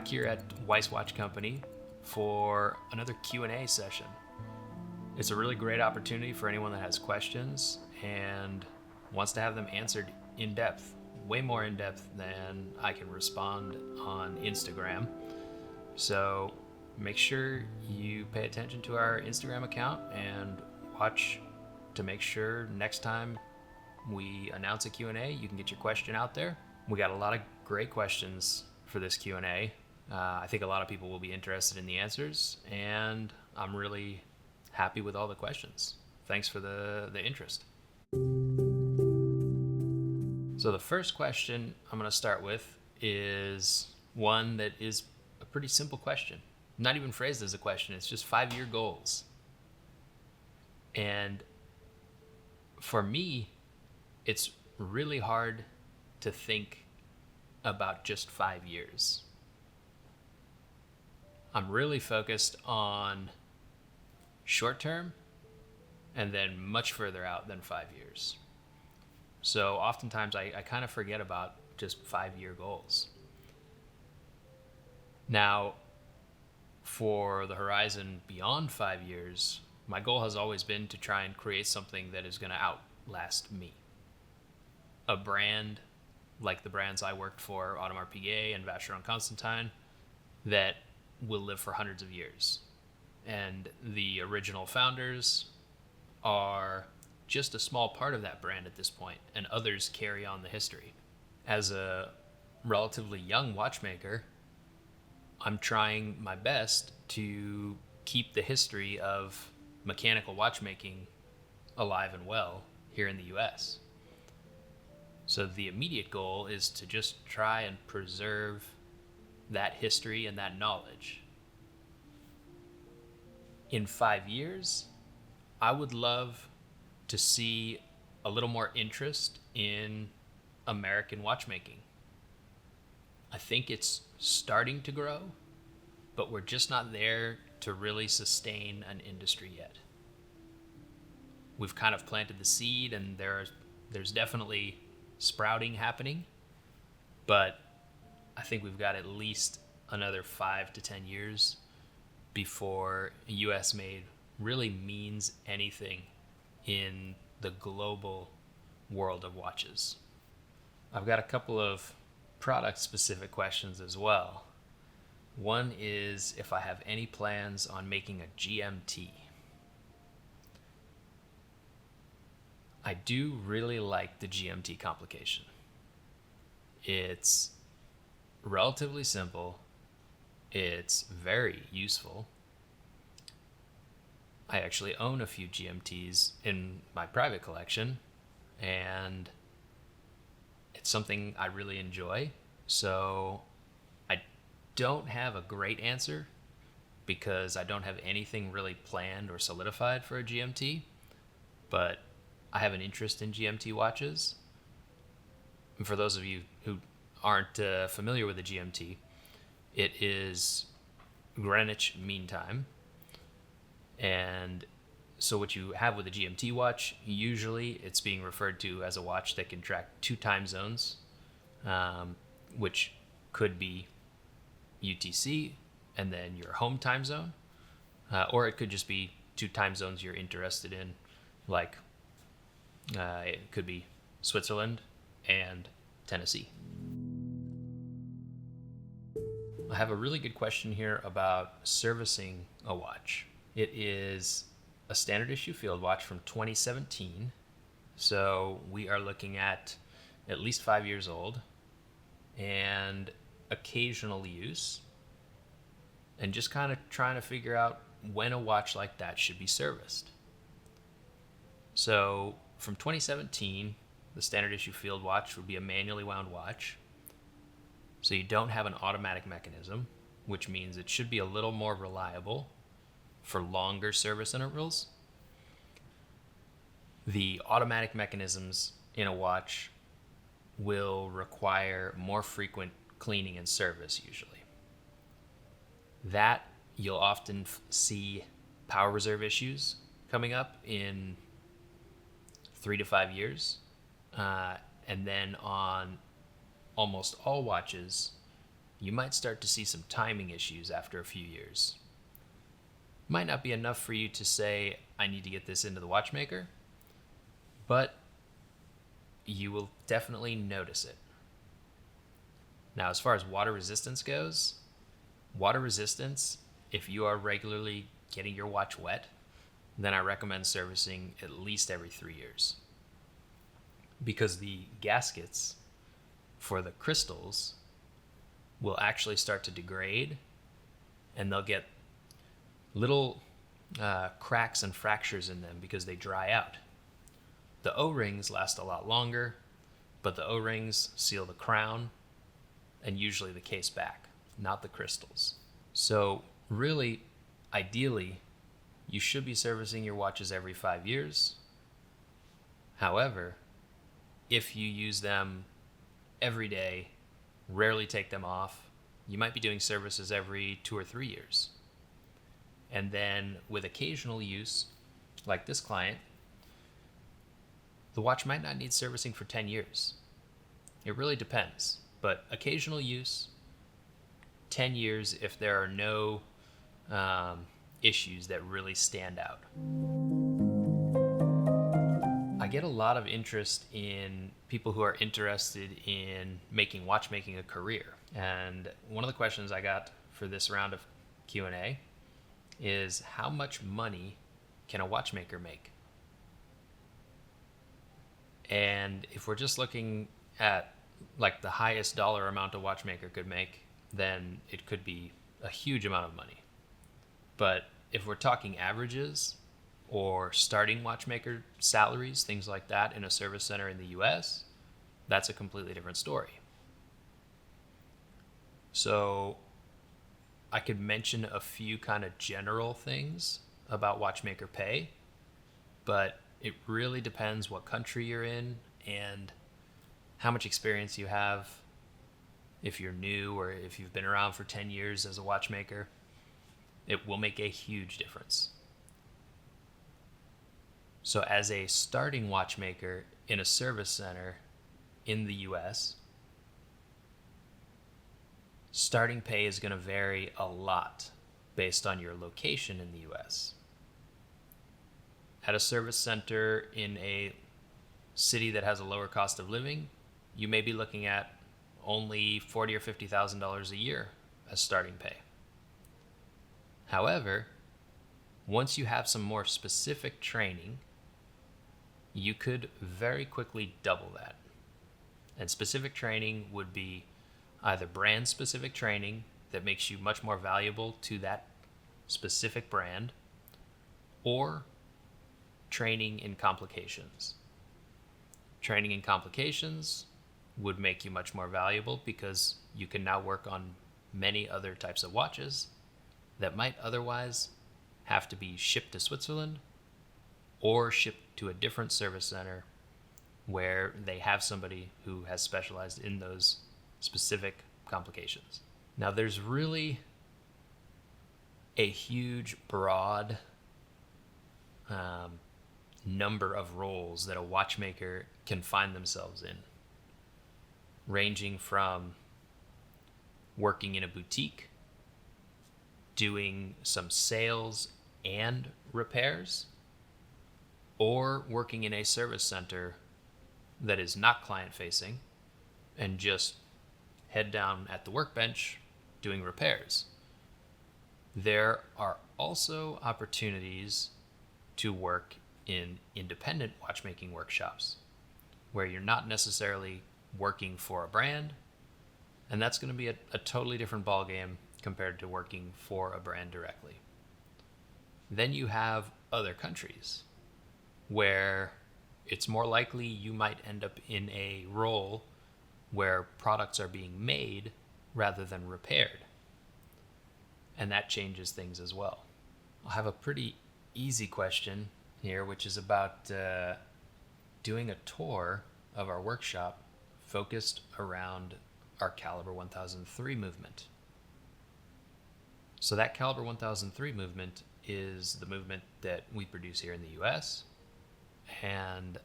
back here at Weiss Watch Company for another Q&A session. It's a really great opportunity for anyone that has questions and wants to have them answered in depth, way more in depth than I can respond on Instagram. So make sure you pay attention to our Instagram account and watch to make sure next time we announce a Q&A, you can get your question out there. We got a lot of great questions for this Q&A. I think a lot of people will be interested in the answers, and I'm really happy with all the questions. Thanks for the interest. So the first question I'm going to start with is one that is a pretty simple question. Not even phrased as a question, it's just 5-year goals. And for me, it's really hard to think about just 5 years. I'm really focused on short term and then much further out than 5 years. So oftentimes I kind of forget about just 5-year goals. Now, for the horizon beyond 5 years, my goal has always been to try and create something that is going to outlast me. A brand like the brands I worked for, Audemars Piguet and Vacheron Constantin, that will live for hundreds of years. And the original founders are just a small part of that brand at this point, and others carry on the history. As a relatively young watchmaker, I'm trying my best to keep the history of mechanical watchmaking alive and well here in the US. So the immediate goal is to just try and preserve that history and that knowledge. In 5 years, I would love to see a little more interest in American watchmaking. I think it's starting to grow, but we're just not there to really sustain an industry yet. We've kind of planted the seed, and there's definitely sprouting happening, but I think we've got at least another 5 to 10 years before US made really means anything in the global world of watches. I've got a couple of product specific questions as well. One is if I have any plans on making a GMT. I do really like the GMT complication. It's relatively simple. It's very useful. I actually own a few GMTs in my private collection, and it's something I really enjoy. So I don't have a great answer because I don't have anything really planned or solidified for a GMT, but I have an interest in GMT watches. And for those of you who aren't familiar with the GMT, it is Greenwich Mean Time. And so what you have with a GMT watch, usually it's being referred to as a watch that can track 2 time zones, which could be UTC and then your home time zone, or it could just be 2 time zones you're interested in, like it could be Switzerland and Tennessee. I have a really good question here about servicing a watch. It is a standard issue field watch from 2017. So we are looking at least 5 years old and occasional use, and just kind of trying to figure out when a watch like that should be serviced. So from 2017, the standard issue field watch would be a manually wound watch. So you don't have an automatic mechanism, which means it should be a little more reliable for longer service intervals. The automatic mechanisms in a watch will require more frequent cleaning and service usually. That you'll often see power reserve issues coming up in 3 to 5 years. And then on almost all watches, you might start to see some timing issues after a few years. Might not be enough for you to say, I need to get this into the watchmaker, but you will definitely notice it. Now, as far as water resistance goes, water resistance, if you are regularly getting your watch wet, then I recommend servicing at least every 3 years. Because the gaskets for the crystals will actually start to degrade, and they'll get little cracks and fractures in them because they dry out. The O-rings last a lot longer, but the O-rings seal the crown and usually the case back, not the crystals. So really, ideally, you should be servicing your watches every 5 years. However, if you use them every day, rarely take them off, you might be doing services every 2 or 3 years. And then with occasional use, like this client, the watch might not need servicing for 10 years. It really depends, but occasional use, 10 years if there are no issues that really stand out. I get a lot of interest in people who are interested in making watchmaking a career. And one of the questions I got for this round of Q&A is, how much money can a watchmaker make? And if we're just looking at like the highest dollar amount a watchmaker could make, then it could be a huge amount of money. But if we're talking averages or starting watchmaker salaries, things like that in a service center in the US, that's a completely different story. So I could mention a few kind of general things about watchmaker pay, but it really depends what country you're in and how much experience you have. If you're new or if you've been around for 10 years as a watchmaker, it will make a huge difference. So as a starting watchmaker in a service center in the US, starting pay is going to vary a lot based on your location in the US. At a service center in a city that has a lower cost of living, you may be looking at only $40,000 or $50,000 a year as starting pay. However, once you have some more specific training, you could very quickly double that. And specific training would be either brand specific training that makes you much more valuable to that specific brand, or training in complications. Training in complications would make you much more valuable because you can now work on many other types of watches that might otherwise have to be shipped to Switzerland or shipped to a different service center where they have somebody who has specialized in those specific complications. Now, there's really a huge, broad number of roles that a watchmaker can find themselves in, ranging from working in a boutique, doing some sales and repairs, or working in a service center that is not client-facing and just head down at the workbench doing repairs. There are also opportunities to work in independent watchmaking workshops where you're not necessarily working for a brand, and that's going to be a totally different ballgame compared to working for a brand directly. Then you have other countries where it's more likely you might end up in a role where products are being made rather than repaired. And that changes things as well. I'll have a pretty easy question here, which is about doing a tour of our workshop focused around our Caliber 1003 movement. So that Caliber 1003 movement is the movement that we produce here in the US, and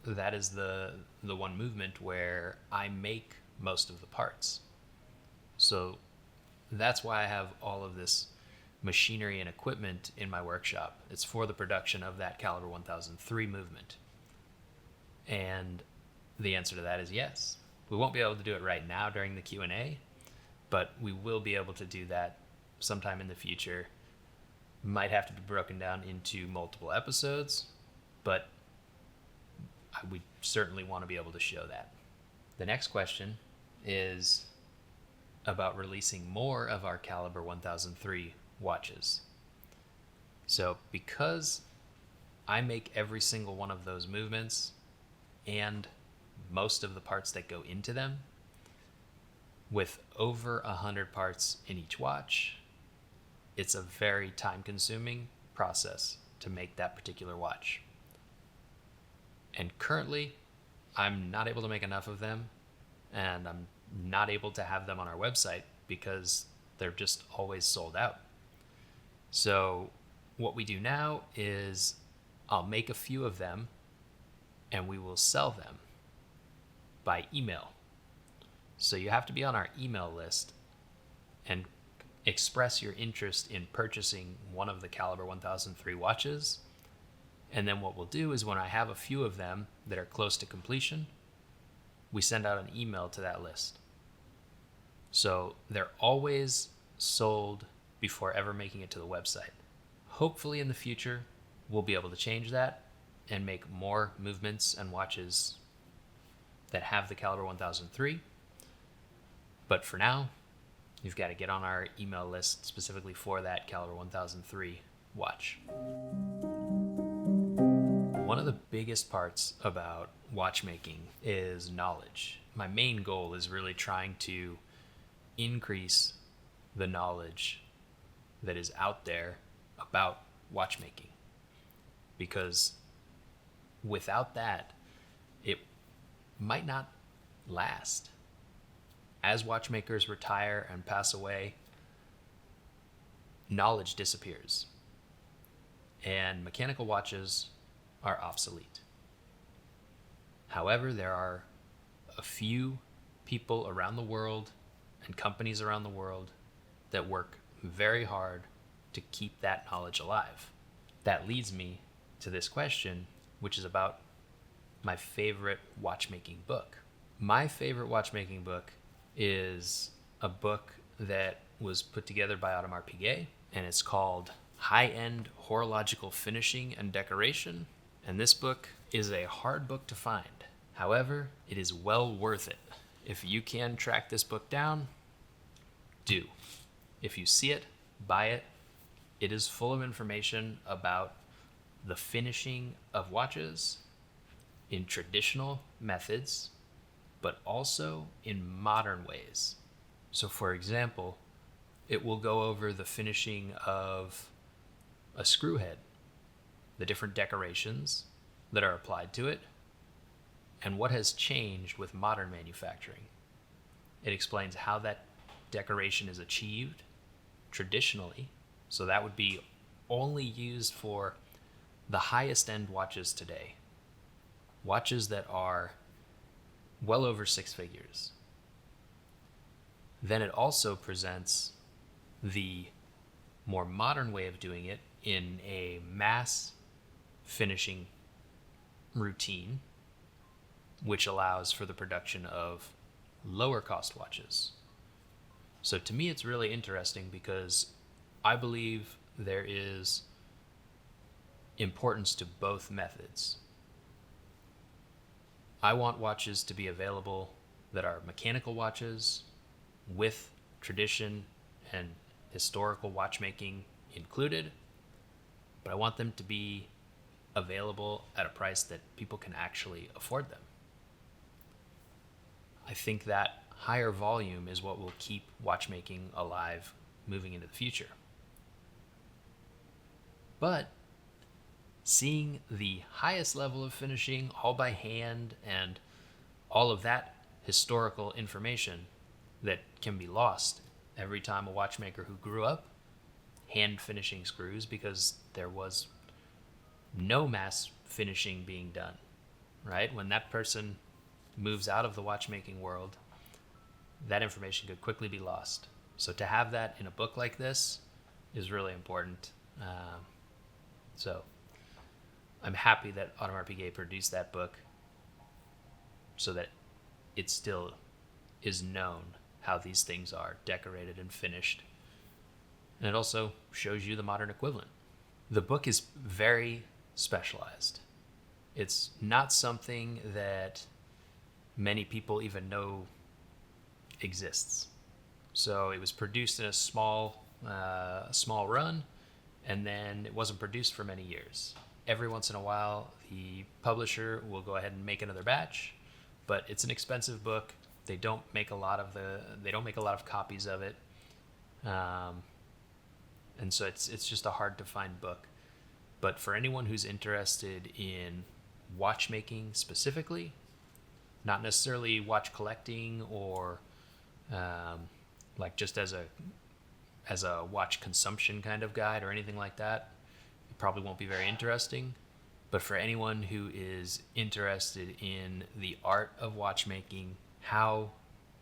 that is the one movement where I make most of the parts. So that's why I have all of this machinery and equipment in my workshop. It's for the production of that caliber 1003 movement. And the answer to that is yes. We won't be able to do it right now during the Q&A, but we will be able to do that sometime in the future. Might have to be broken down into multiple episodes, but we certainly want to be able to show that. The next question is about releasing more of our caliber 1003 watches. So because I make every single one of those movements and most of the parts that go into them, with over 100 parts in each watch, it's a very time-consuming process to make that particular watch. And currently, I'm not able to make enough of them, and I'm not able to have them on our website because they're just always sold out. So what we do now is I'll make a few of them and we will sell them by email. So you have to be on our email list and express your interest in purchasing one of the caliber 1003 watches. And then what we'll do is when I have a few of them that are close to completion, we send out an email to that list. So they're always sold before ever making it to the website. Hopefully in the future, we'll be able to change that and make more movements and watches that have the caliber 1003. But for now, you've got to get on our email list specifically for that caliber 1003 watch. One of the biggest parts about watchmaking is knowledge. My main goal is really trying to increase the knowledge that is out there about watchmaking, because without that, it might not last. As watchmakers retire and pass away, knowledge disappears, and mechanical watches are obsolete. However, there are a few people around the world and companies around the world that work very hard to keep that knowledge alive. That leads me to this question, which is about my favorite watchmaking book. My favorite watchmaking book is a book that was put together by Audemars Piguet, and it's called High-End Horological Finishing and Decoration. And this book is a hard book to find. However, it is well worth it. If you can track this book down, do. If you see it, buy it. It is full of information about the finishing of watches in traditional methods, but also in modern ways. So for example, it will go over the finishing of a screw head, the different decorations that are applied to it, and what has changed with modern manufacturing. It explains how that decoration is achieved traditionally, so that would be only used for the highest end watches today, watches that are well over 6 figures. Then it also presents the more modern way of doing it in a mass finishing routine, which allows for the production of lower cost watches. So to me, it's really interesting because I believe there is importance to both methods. I want watches to be available that are mechanical watches with tradition and historical watchmaking included, but I want them to be available at a price that people can actually afford them. I think that higher volume is what will keep watchmaking alive moving into the future. But seeing the highest level of finishing all by hand and all of that historical information that can be lost every time a watchmaker who grew up hand finishing screws because there was no mass finishing being done, right? When that person moves out of the watchmaking world, that information could quickly be lost. So to have that in a book like this is really important. So I'm happy that AutomarPK produced that book so that it still is known how these things are decorated and finished. And it also shows you the modern equivalent. The book is very specialized. It's not something that many people even know exists. So it was produced in a small run, and then it wasn't produced for many years. Every once in a while, the publisher will go ahead and make another batch, but it's an expensive book. They don't make a lot of copies of it, and so it's just a hard to find book. But for anyone who's interested in watchmaking specifically, not necessarily watch collecting or like just as a watch consumption kind of guide or anything like that, it probably won't be very interesting. But for anyone who is interested in the art of watchmaking, how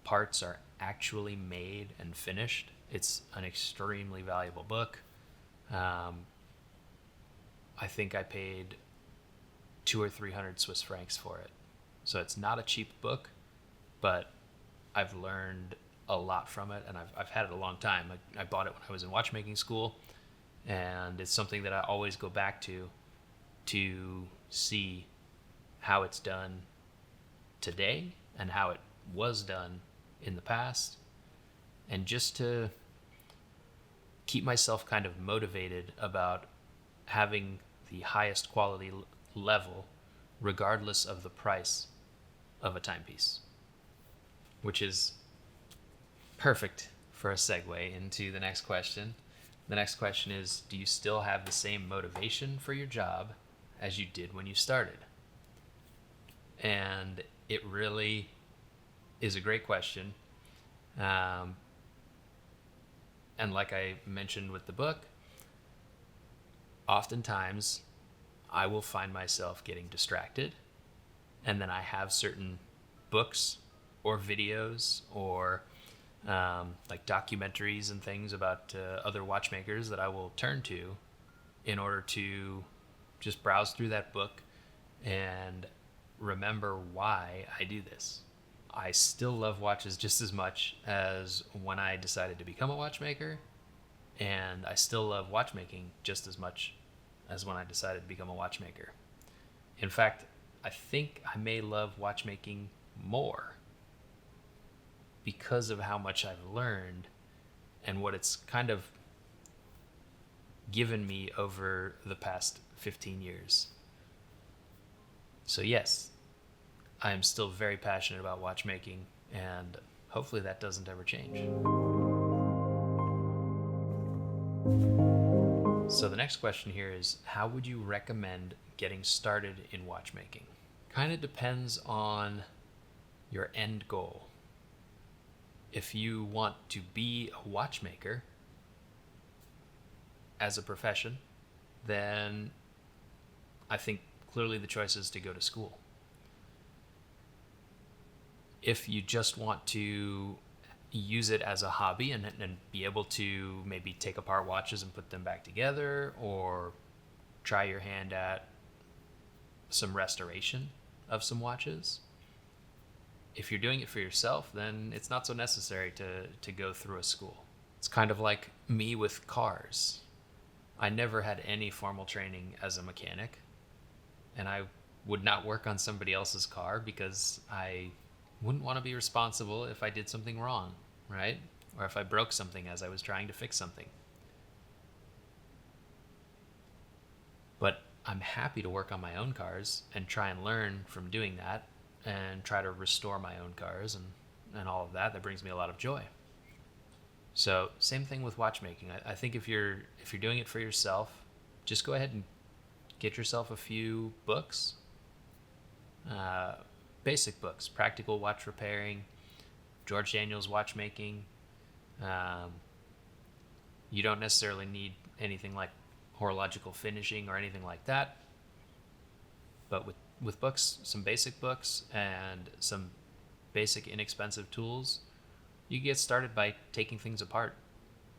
parts are actually made and finished, it's an extremely valuable book. I think I paid 200 or 300 Swiss francs for it. So it's not a cheap book, but I've learned a lot from it, and I've had it a long time. I bought it when I was in watchmaking school, and it's something that I always go back to see how it's done today and how it was done in the past, and just to keep myself kind of motivated about having the highest quality level regardless of the price of a timepiece, which is perfect for a segue into the next question. The next question is, do you still have the same motivation for your job as you did when you started? And it really is a great question. And like I mentioned with the book, oftentimes I will find myself getting distracted, and then I have certain books or videos or like documentaries and things about other watchmakers that I will turn to in order to just browse through that book and remember why I do this. I still love watches just as much as when I decided to become a watchmaker, and I still love watchmaking just as much as when I decided to become a watchmaker. In fact, I think I may love watchmaking more because of how much I've learned and what it's kind of given me over the past 15 years. So yes, I am still very passionate about watchmaking, and hopefully that doesn't ever change. So the next question here is, how would you recommend getting started in watchmaking? Kind of depends on your end goal. If you want to be a watchmaker as a profession, then I think clearly the choice is to go to school. If you just want to use it as a hobby and be able to maybe take apart watches and put them back together, or try your hand at some restoration of some watches, if you're doing it for yourself, then it's not so necessary to go through a school. It's kind of like me with cars. I never had any formal training as a mechanic, and I would not work on somebody else's car because I wouldn't want to be responsible if I did something wrong, right? Or if I broke something as I was trying to fix something. But I'm happy to work on my own cars and try and learn from doing that and try to restore my own cars and all of that. That brings me a lot of joy. So same thing with watchmaking. I think if you're doing it for yourself, just go ahead and get yourself a few books, basic books, Practical Watch Repairing, George Daniel's Watchmaking. You don't necessarily need anything like horological finishing or anything like that, but with books, some basic books and some basic inexpensive tools You get started by taking things apart.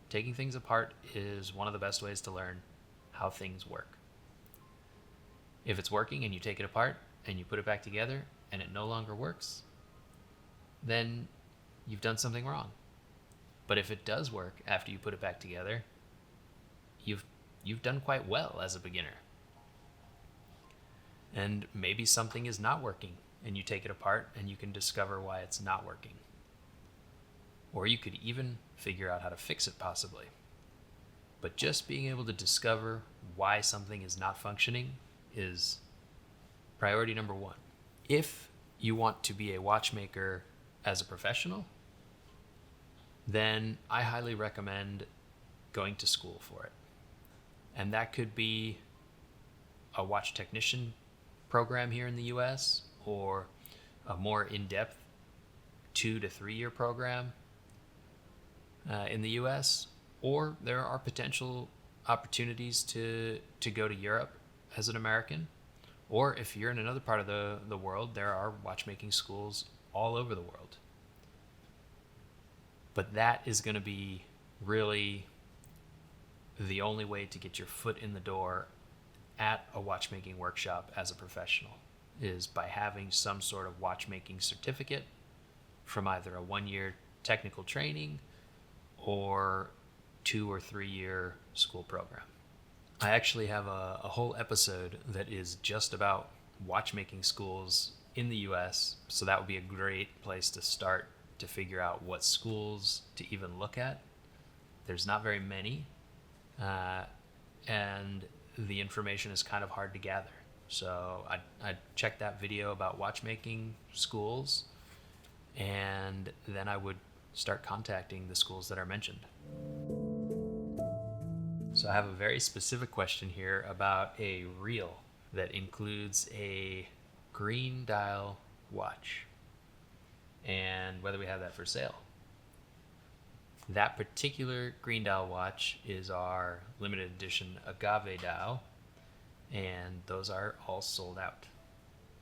Taking things apart is one of the best ways to learn how things work. If it's working and you take it apart and you put it back together and it no longer works, then you've done something wrong. But if it does work after you put it back together, you've done quite well as a beginner. And maybe something is not working and you take it apart and you can discover why it's not working. Or you could even figure out how to fix it possibly. But just being able to discover why something is not functioning is priority number one. If you want to be a watchmaker as a professional, then I highly recommend going to school for it. And that could be a watch technician program here in the US, or a more in-depth 2 to 3 year program in the US, or there are potential opportunities to go to Europe as an American, or if you're in another part of the world, there are watchmaking schools all over the world. But that is going to be really the only way to get your foot in the door at a watchmaking workshop as a professional, is by having some sort of watchmaking certificate from either a 1-year technical training or 2 or 3 year school program. I actually have a whole episode that is just about watchmaking schools in the US, so that would be a great place to start to figure out what schools to even look at. There's not very many, and the information is kind of hard to gather. So I'd check that video about watchmaking schools, and then I would start contacting the schools that are mentioned. So I have a very specific question here about a reel that includes a green dial watch, and whether we have that for sale. That particular green dial watch is our limited edition agave dial, and those are all sold out.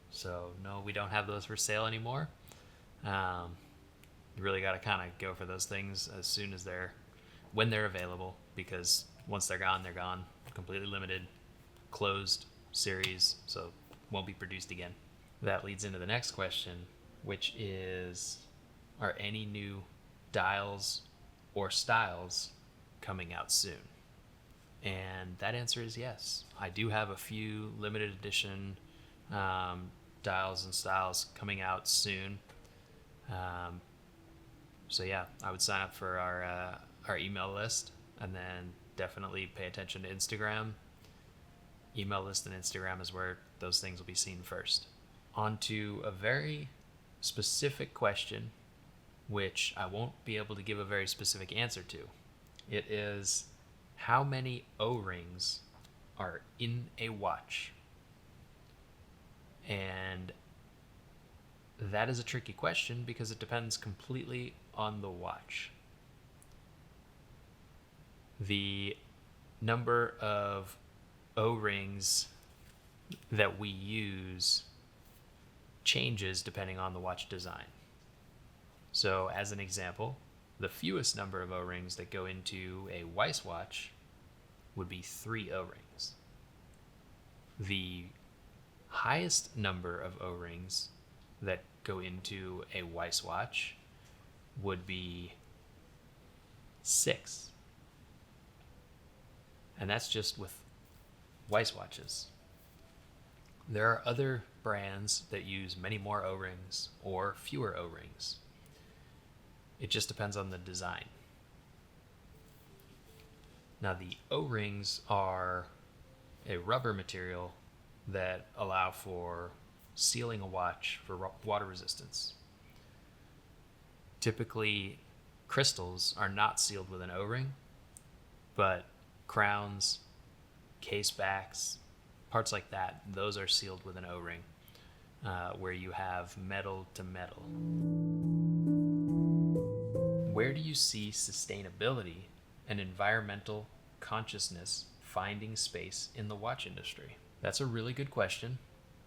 So no, we don't have those for sale anymore. You really got to kind of go for those things as soon as when they're available, because once they're gone, they're gone. Completely limited, closed series, so won't be produced again. That leads into the next question, which is, are any new dials or styles coming out soon? And that answer is yes. I do have a few limited edition dials and styles coming out soon. So yeah, I would sign up for our email list, and then definitely pay attention to Instagram. Email list and Instagram is where those things will be seen first. On to a very specific question, which I won't be able to give a very specific answer to. It is, how many O-rings are in a watch? And that is a tricky question because it depends completely on the watch. The number of O-rings that we use changes depending on the watch design. So as an example, the fewest number of O-rings that go into a Weiss watch would be 3 O-rings. The highest number of O-rings that go into a Weiss watch would be 6. And that's just with Weiss watches. There are other brands that use many more O-rings or fewer O-rings. It just depends on the design. Now, the O-rings are a rubber material that allow for sealing a watch for water resistance. Typically, crystals are not sealed with an O-ring, but crowns, case backs, parts like that, those are sealed with an O-ring, where you have metal to metal. Where do you see sustainability and environmental consciousness finding space in the watch industry? That's a really good question.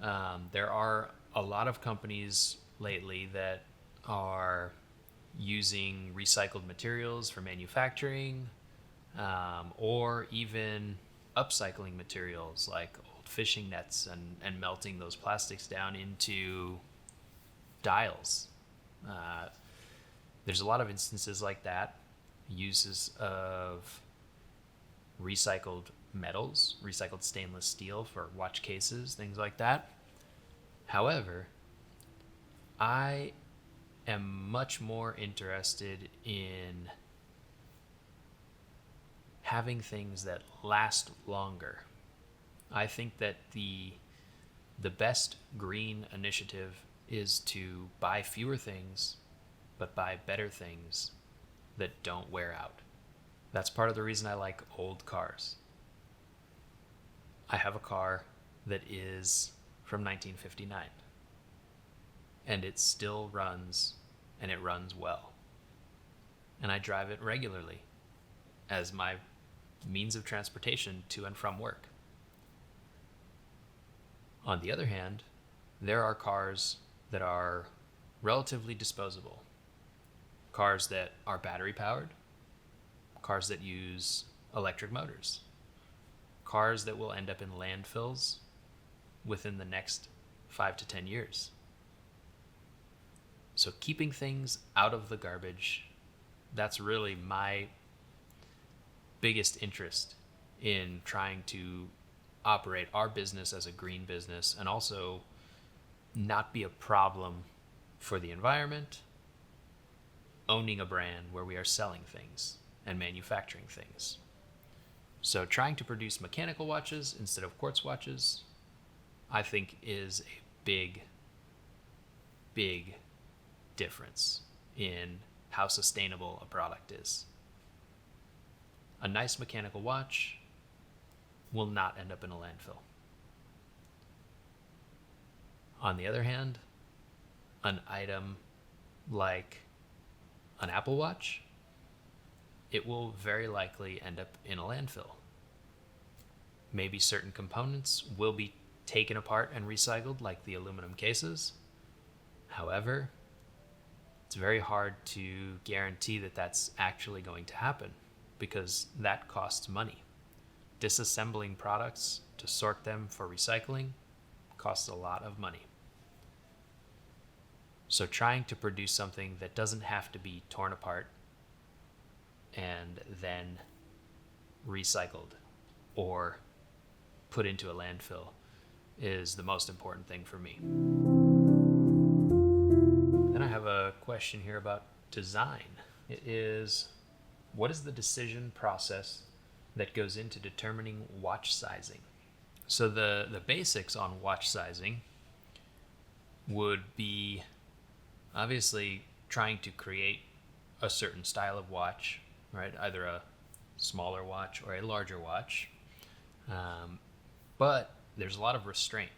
There are a lot of companies lately that are using recycled materials for manufacturing, or even upcycling materials like old fishing nets and melting those plastics down into dials. There's a lot of instances like that, uses of recycled metals, recycled stainless steel for watch cases, things like that. However, I am much more interested in having things that last longer. I think that the best green initiative is to buy fewer things, but buy better things that don't wear out. That's part of the reason I like old cars. I have a car that is from 1959, and it still runs, and it runs well. And I drive it regularly as my means of transportation to and from work. On the other hand, there are cars that are relatively disposable. Cars that are battery powered, cars that use electric motors, cars that will end up in landfills within the next 5 to 10 years. So keeping things out of the garbage, that's really my biggest interest in trying to operate our business as a green business, and also not be a problem for the environment, owning a brand where we are selling things and manufacturing things. So trying to produce mechanical watches instead of quartz watches, I think, is a big, big difference in how sustainable a product is. A nice mechanical watch will not end up in a landfill. On the other hand, an item like an Apple Watch, it will very likely end up in a landfill. Maybe certain components will be taken apart and recycled, like the aluminum cases. However, it's very hard to guarantee that that's actually going to happen, because that costs money. Disassembling products to sort them for recycling costs a lot of money. So trying to produce something that doesn't have to be torn apart and then recycled or put into a landfill is the most important thing for me. Then I have a question here about design. It is, what is the decision process that goes into determining watch sizing? So the basics on watch sizing would be obviously trying to create a certain style of watch, right? Either a smaller watch or a larger watch. But there's a lot of restraint.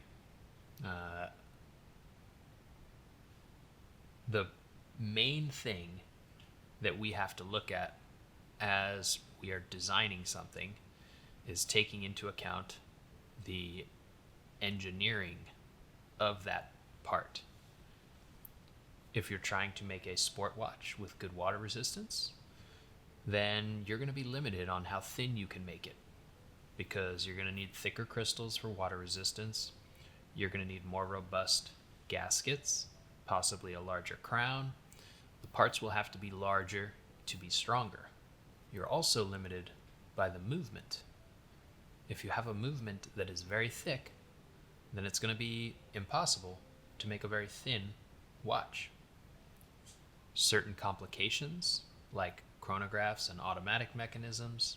The main thing that we have to look at as we are designing something is taking into account the engineering of that part. If you're trying to make a sport watch with good water resistance, then you're going to be limited on how thin you can make it, because you're going to need thicker crystals for water resistance. You're going to need more robust gaskets, possibly a larger crown. The parts will have to be larger to be stronger. You're also limited by the movement. If you have a movement that is very thick, then it's going to be impossible to make a very thin watch. Certain complications, like chronographs and automatic mechanisms,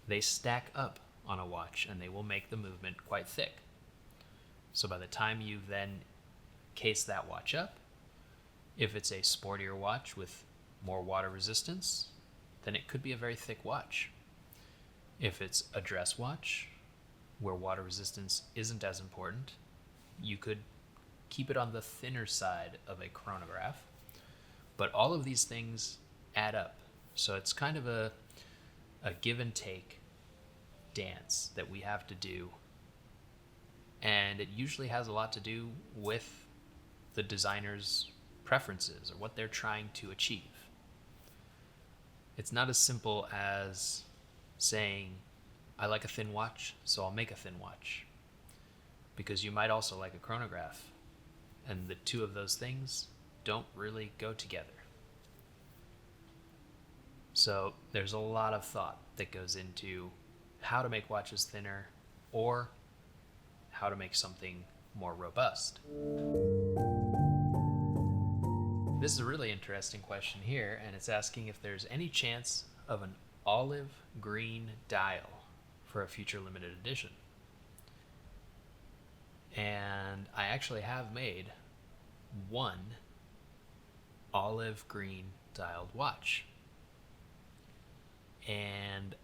they stack up on a watch and they will make the movement quite thick. So by the time you then case that watch up, if it's a sportier watch with more water resistance, then it could be a very thick watch. If it's a dress watch where water resistance isn't as important, you could keep it on the thinner side of a chronograph. But all of these things add up. So it's kind of a give and take dance that we have to do. And it usually has a lot to do with the designer's preferences or what they're trying to achieve. It's not as simple as saying, I like a thin watch, so I'll make a thin watch. Because you might also like a chronograph, and the two of those things don't really go together. So there's a lot of thought that goes into how to make watches thinner or how to make something more robust. This is a really interesting question here, and it's asking if there's any chance of an olive green dial for a future limited edition. And I actually have made one olive green dialed watch. And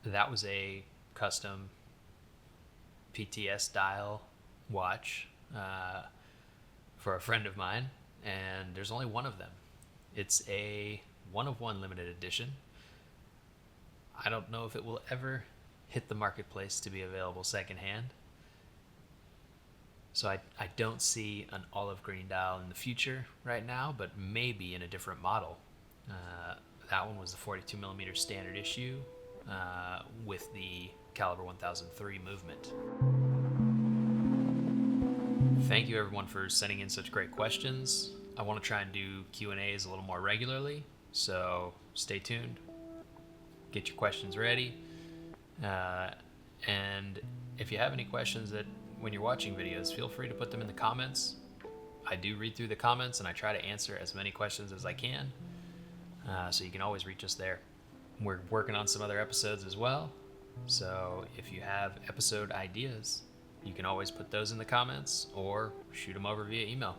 that was a custom PTS dial watch for a friend of mine, and there's only one of them. It's a one of one limited edition. I don't know if it will ever hit the marketplace to be available secondhand. So I don't see an olive green dial in the future right now, but maybe in a different model. That one was the 42 millimeter standard issue with the caliber 1003 movement. Thank you everyone for sending in such great questions. I want to try and do Q&As a little more regularly, so stay tuned. Get your questions ready. And if you have any questions that when you're watching videos, feel free to put them in the comments. I do read through the comments and I try to answer as many questions as I can. So you can always reach us there. We're working on some other episodes as well. So if you have episode ideas, you can always put those in the comments or shoot them over via email.